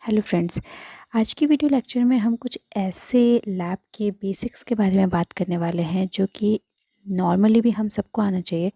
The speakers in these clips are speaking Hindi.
Hello friends. आज की वीडियो लेक्चर में हम कुछ ऐसे लैब के बेसिक्स के बारे में बात करने वाले हैं जो कि नॉर्मली भी हम सबको आना चाहिए।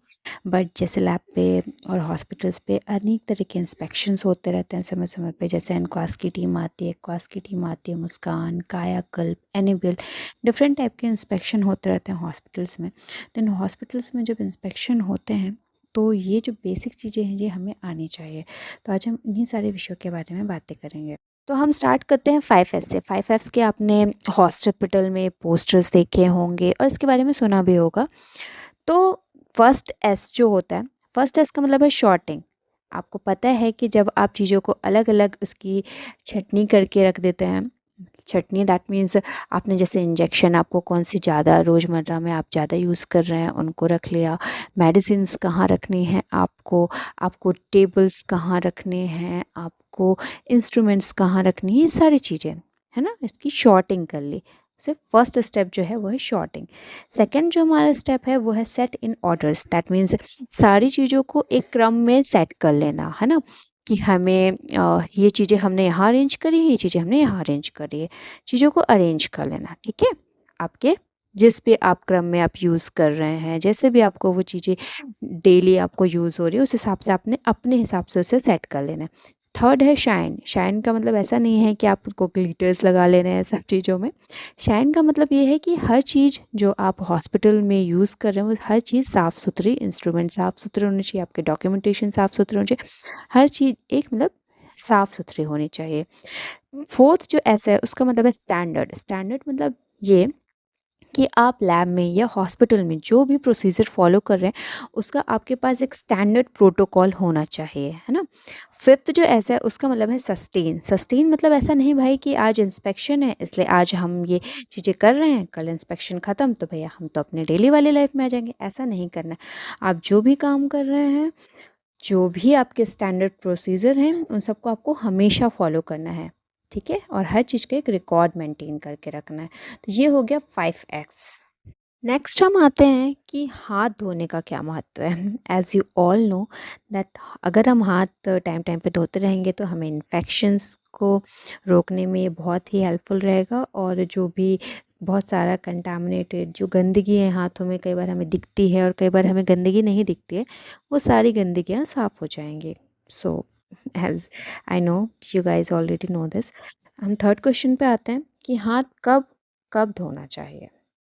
बट जैसे लैब पे और हॉस्पिटल्स पे अनेक तरह के इंस्पेक्शंस होते रहते हैं समय समय पे। जैसे एनक्वास की टीम आती है, क्वास की टीम आती है, मुस्कान, कायाकल्प, एनेबल, डिफरेंट टाइप के इंस्पेक्शन होते रहते हैं हॉस्पिटल्स में। तो इन हॉस्पिटल्स में जब इंस्पेक्शन होते हैं तो ये जो बेसिक चीज़ें हैं ये हमें आनी चाहिए। तो आज हम इन्हीं सारे विषयों के बारे में बातें करेंगे। तो हम स्टार्ट करते हैं 5 एस से। 5 एस के आपने हॉस्पिटल में पोस्टर्स देखे होंगे और इसके बारे में सुना भी होगा। तो फर्स्ट एस जो होता है, फर्स्ट एस का मतलब है शॉर्टिंग। आपको पता है कि जब आप चीज़ों को अलग अलग उसकी छटनी करके रख देते हैं, छटनी दैट मीन्स आपने जैसे इंजेक्शन आपको कौन सी ज़्यादा रोज़मर्रा में आप ज़्यादा यूज़ कर रहे हैं उनको रख लिया, मेडिसिन्स कहाँ रखनी है आपको, आपको टेबल्स कहाँ रखने हैं, आपको इंस्ट्रूमेंट्स कहाँ रखनी है, ये सारी चीज़ें है ना, इसकी शॉर्टिंग कर ली। सिर्फ फर्स्ट स्टेप जो है वो है शॉर्टिंग। सेकंड जो हमारा स्टेप है वो है set in orders. That means सारी चीज़ों को एक क्रम में सेट कर लेना, है ना, कि हमें ये चीज़ें हमने यहाँ अरेंज करी है, ये चीज़ें हमने यहाँ अरेंज करी है। चीज़ों को अरेंज कर लेना, ठीक है। आपके जिस भी आप क्रम में आप यूज़ कर रहे हैं, जैसे भी आपको वो चीज़ें डेली आपको यूज़ हो रही है उस हिसाब से आपने अपने हिसाब से उसे सेट कर लेना है। थर्ड है शाइन। शाइन का मतलब ऐसा नहीं है कि आपको ग्लिटर्स लगा लेने हैं सब चीज़ों में। शाइन का मतलब ये है कि हर चीज़ जो आप हॉस्पिटल में यूज़ कर रहे हैं वो हर चीज़ साफ़ सुथरी, इंस्ट्रूमेंट साफ़ सुथरे होने चाहिए, आपके डॉक्यूमेंटेशन साफ़ सुथरे होने चाहिए, हर चीज़ एक मतलब साफ़ सुथरी होनी चाहिए। फोर्थ जो ऐसा है उसका मतलब है स्टैंडर्ड। स्टैंडर्ड मतलब ये कि आप लैब में या हॉस्पिटल में जो भी प्रोसीजर फॉलो कर रहे हैं उसका आपके पास एक स्टैंडर्ड प्रोटोकॉल होना चाहिए, है ना। फिफ्थ जो ऐसा है उसका मतलब है सस्टेन। सस्टेन मतलब ऐसा नहीं भाई कि आज इंस्पेक्शन है इसलिए आज हम ये चीज़ें कर रहे हैं, कल इंस्पेक्शन ख़त्म तो भैया हम तो अपने डेली वाली लाइफ में आ जाएंगे, ऐसा नहीं करना है। आप जो भी काम कर रहे हैं, जो भी आपके स्टैंडर्ड प्रोसीजर हैं उन सबको आपको हमेशा फॉलो करना है, ठीक है। और हर चीज़ का एक रिकॉर्ड मेंटेन करके रखना है। तो ये हो गया 5 एक्स। नेक्स्ट हम आते हैं कि हाथ धोने का क्या महत्व है। As you all know that अगर हम हाथ टाइम टाइम पे धोते रहेंगे तो हमें इन्फेक्शंस को रोकने में ये बहुत ही हेल्पफुल रहेगा। और जो भी बहुत सारा कंटामिनेटेड जो गंदगी है हाथों में, कई बार हमें दिखती है और कई बार हमें गंदगी नहीं दिखती है, वो सारी गंदगियाँ साफ़ हो जाएंगी। So as I know you guys already know this. हम थर्ड क्वेश्चन पे आते हैं कि हाथ कब कब धोना चाहिए।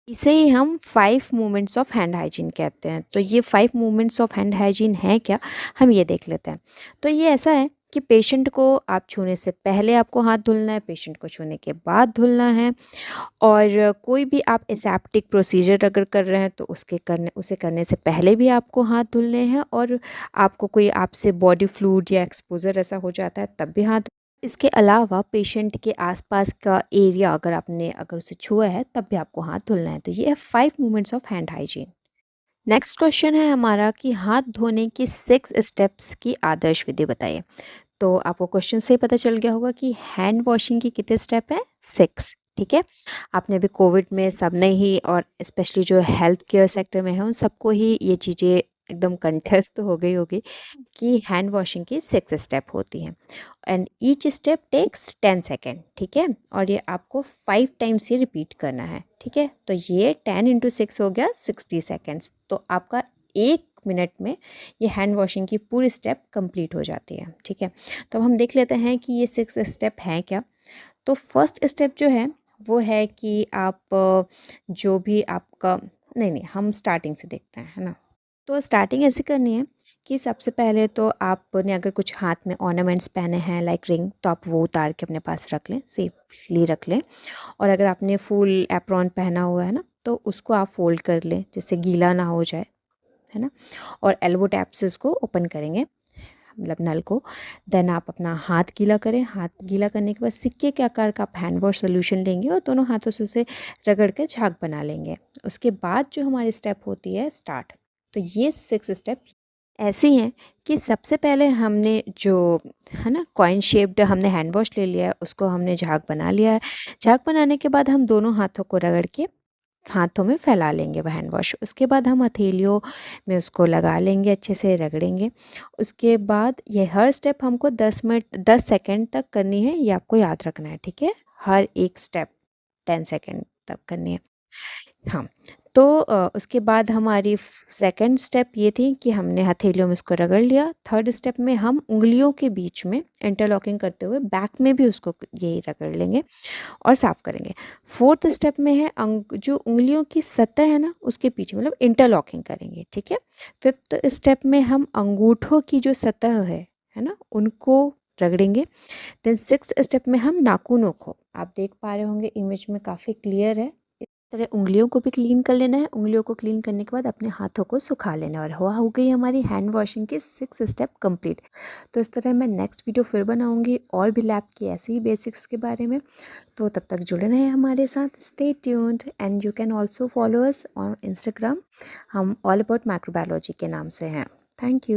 इसे ही हम 5 मूवमेंट्स ऑफ हैंड हाइजीन कहते हैं। तो ये 5 मूवमेंट्स ऑफ हैंड हाइजीन है क्या, हम ये देख लेते हैं। तो ये ऐसा है कि पेशेंट को आप छूने से पहले आपको हाथ धुलना है, पेशेंट को छूने के बाद धुलना है। और कोई भी आप एसेप्टिक प्रोसीजर अगर कर रहे हैं तो उसे करने से पहले भी आपको हाथ धुलने हैं। और आपको कोई आपसे बॉडी फ्लूइड या एक्सपोजर ऐसा हो जाता है तब भी हाथ। इसके अलावा पेशेंट के आसपास का एरिया अगर उसे छुआ है तब भी आपको हाथ धुलना है। तो ये है 5 movements of hand hygiene. Next question है हमारा कि हाथ धोने की 6 स्टेप्स की आदर्श विधि बताइए। तो आपको क्वेश्चन से ही पता चल गया होगा कि हैंड वॉशिंग की कितने स्टेप है, 6, ठीक है। आपने अभी कोविड में सबने ही, और स्पेशली जो हेल्थ केयर सेक्टर में है उन सबको ही ये चीज़ें एकदम कंठस्थ हो गई होगी कि हैंड वॉशिंग की 6 स्टेप होती हैं। And each step takes 10 second, ठीक है। और ये आपको 5 टाइम्स ये रिपीट करना है, ठीक है। तो ये 10 × 6 हो गया 60 सेकेंड्स। तो आपका 1 मिनट में ये हैंड वॉशिंग की पूरी स्टेप कंप्लीट हो जाती है, ठीक है। तो अब हम देख लेते हैं कि ये 6 स्टेप हैं क्या। तो फर्स्ट स्टेप जो है वो है कि आप जो भी आपका, नहीं नहीं हम स्टार्टिंग से देखते हैं, है ना। तो स्टार्टिंग ऐसे करनी है कि सबसे पहले तो आपने अगर कुछ हाथ में ऑर्नामेंट्स पहने हैं लाइक रिंग, तो आप वो उतार के अपने पास रख लें, सेफली रख लें। और अगर आपने फुल एप्रॉन पहना हुआ है ना तो उसको आप फोल्ड कर लें जिससे गीला ना हो जाए, है ना। और एल्बो टैप से उसको ओपन करेंगे, मतलब नल को। देन आप अपना हाथ गीला करें। हाथ गीला करने के बाद सिक्के के आकार का आप हैंड वॉश सोल्यूशन लेंगे और दोनों हाथों से उसे रगड़ के झाग बना लेंगे। उसके बाद जो हमारी स्टेप होती है स्टार्ट। तो ये 6 स्टेप ऐसी हैं कि सबसे पहले हमने जो, है ना, कॉइन शेप्ड हमने हैंड वॉश ले लिया है, उसको हमने झाग बना लिया है। झाग बनाने के बाद हम दोनों हाथों को रगड़ के हाथों में फैला लेंगे वो हैंड वॉश। उसके बाद हम हथेलियों में उसको लगा लेंगे, अच्छे से रगड़ेंगे। उसके बाद ये हर स्टेप हमको 10 सेकंड तक करनी है, ये आपको याद रखना है, ठीक है? हर एक स्टेप 10 सेकंड तक करनी है। हाँ, तो उसके बाद हमारी सेकंड स्टेप ये थी कि हमने हथेलियों में उसको रगड़ लिया। थर्ड स्टेप में हम उँगलियों के बीच में इंटरलॉकिंग करते हुए बैक में भी उसको यही रगड़ लेंगे और साफ़ करेंगे। फोर्थ स्टेप में है जो उँगलियों की सतह है ना, उसके पीछे मतलब इंटरलॉकिंग करेंगे, ठीक है? फिफ्थ स्टेप में हम अंगूठों की जो सतह है ना, उनको रगड़ेंगे। देन सिक्स्थ स्टेप में हम नाखूनों को, आप देख पा रहे होंगे इमेज में काफ़ी क्लियर है, इस तरह उंगलियों को भी क्लीन कर लेना है। उंगलियों को क्लीन करने के बाद अपने हाथों को सुखा लेना है, और हो गई हमारी हैंड वॉशिंग की 6 स्टेप कंप्लीट। तो इस तरह मैं नेक्स्ट वीडियो फिर बनाऊंगी और भी लैब की ऐसी ही बेसिक्स के बारे में। तो तब तक जुड़े रहें हमारे साथ। Stay tuned and you can also follow us on Instagram. हम ऑल अबाउट माइक्रोबायोलॉजी के नाम से हैं। Thank you.